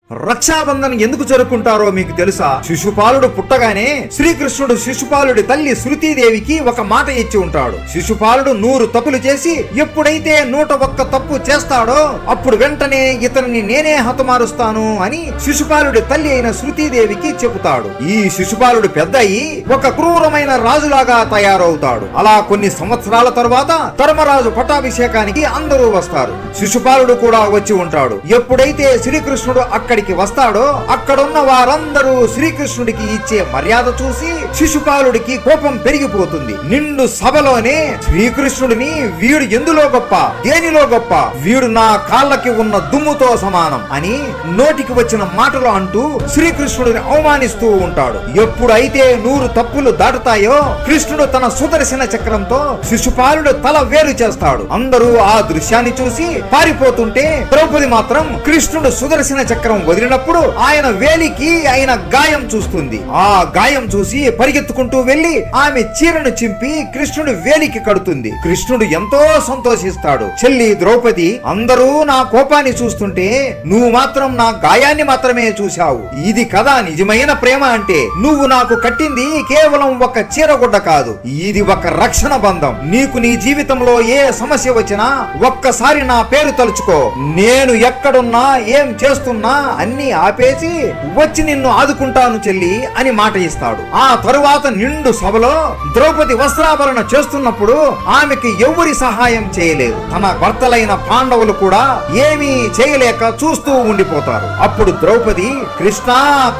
రక్షాబంధన్ ఎందుకు జరుపుకుంటారో మీకు తెలుసా? శిశుపాలుడు పుట్టగానే శ్రీకృష్ణుడు శిశుపాలుడి తల్లి శృతీదేవికి ఒక మాట ఇచ్చి ఉంటాడు. శిశుపాలుడు 100 తప్పులు చేసి ఎప్పుడైతే 101 తప్పు చేస్తాడో అప్పుడు వెంటనే ఇతన్ని నేనే హతమారుస్తాను అని శిశుపాలుడి తల్లి అయిన శృతీదేవికి చెబుతాడు. ఈ శిశుపాలుడు పెద్దయి ఒక క్రూరమైన రాజులాగా తయారవుతాడు. అలా కొన్ని సంవత్సరాల తరువాత ధర్మరాజు పట్టాభిషేకానికి అందరూ వస్తారు. శిశుపాలుడు కూడా వచ్చి ఉంటాడు. ఎప్పుడైతే శ్రీకృష్ణుడు అక్కడికి వస్తాడో అక్కడున్న వారందరూ శ్రీకృష్ణుడికి ఇచ్చే మర్యాద చూసి శిశుపాలుడికి కోపం పెరిగిపోతుంది. నిండు సభలోనే శ్రీకృష్ణుడిని వీడు ఎందులో గొప్ప, దేనిలో గొప్ప, వీడు నా కాళ్ళకి ఉన్న దుమ్ముతో సమానం అని నోటికి వచ్చిన మాటలు అంటూ శ్రీకృష్ణుడిని అవమానిస్తూ ఉంటాడు. ఎప్పుడైతే 100 తప్పులు దాటుతాయో కృష్ణుడు తన సుదర్శన చక్రంతో శిశుపాలుడు తల వేరు చేస్తాడు. అందరూ ఆ దృశ్యాన్ని చూసి పారిపోతుంటే ద్రౌపది మాత్రం కృష్ణుడు సుదర్శన చక్రం వదిలినప్పుడు ఆయన వేలికి ఆయన గాయం చూస్తుంది. ఆ గాయం చూసి పరిగెత్తుకుంటూ వెళ్లి ఆమె చీరను చింపి కృష్ణుడు వేలికి కడుతుంది. కృష్ణుడు ఎంతో సంతోషిస్తాడు. చెల్లి ద్రౌపది, అందరూ నా కోపాన్ని చూస్తుంటే నువ్వు మాత్రం నా గాయాన్ని మాత్రమే చూశావు. ఇది కదా నిజమైన ప్రేమ అంటే. నువ్వు నాకు కట్టింది కేవలం ఒక చీరగుడ్డ కాదు, ఇది ఒక రక్షణ బంధం. నీకు నీ జీవితంలో ఏ సమస్య వచ్చినా ఒక్కసారి నా పేరు తలుచుకో, నేను ఎక్కడున్నా ఏం చేస్తున్నా అన్ని ఆపేసి వచ్చి నిన్ను ఆదుకుంటాను చెల్లి అని మాట ఇస్తాడు. ఆ తరువాత నిండు సభలో ద్రౌపది వస్త్రాభరణ చేస్తున్నప్పుడు ఆమెకి ఎవరి సహాయం చేయలేదు. తన భర్తలైన పాండవులు కూడా ఏమీ చేయలేక చూస్తూ ఉండిపోతారు. అప్పుడు ద్రౌపది కృష్ణ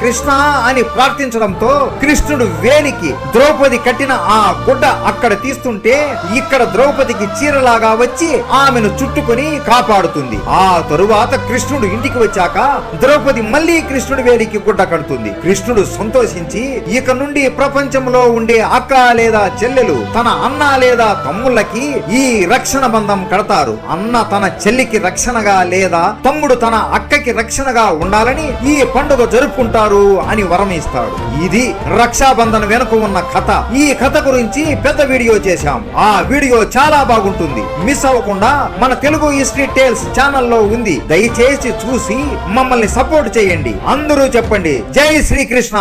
కృష్ణ అని ప్రార్థించడంతో కృష్ణుడు వేలికి ద్రౌపది కట్టిన ఆ గుడ్డ అక్కడ తీస్తుంటే ఇక్కడ ద్రౌపదికి చీరలాగా వచ్చి ఆమెను చుట్టుకొని కాపాడుతుంది. ఆ తరువాత కృష్ణుడు ఇంటికి వచ్చాక ద్రౌపది మళ్ళీ కృష్ణుడి వేలికి గుడ్డ కడుతుంది. కృష్ణుడు సంతోషించి ఇక నుండి ప్రపంచంలో ఉండే అక్క లేదా చెల్లెలు తన అన్న లేదా తమ్ముళ్ళకి ఈ రక్షణ బంధం కడతారు. అన్న తన చెల్లికి రక్షణగా లేదా తమ్ముడు తన అక్కకి రక్షణగా ఉండాలని ఈ పండుగ జరుపుకుంటారు అని వరం ఇస్తాడు. ఇది రక్షాబంధన్ వెనుక ఉన్న కథ. ఈ కథ గురించి పెద్ద వీడియో చేశాం. ఆ వీడియో చాలా బాగుంటుంది. మిస్ అవ్వకుండా మన తెలుగు హిస్టరీ టేల్స్ ఛానల్లో ఉంది. దయచేసి చూసి మమ్మల్ని సపోర్ట్ చేయండి. అందరూ చెప్పండి జై శ్రీకృష్ణ.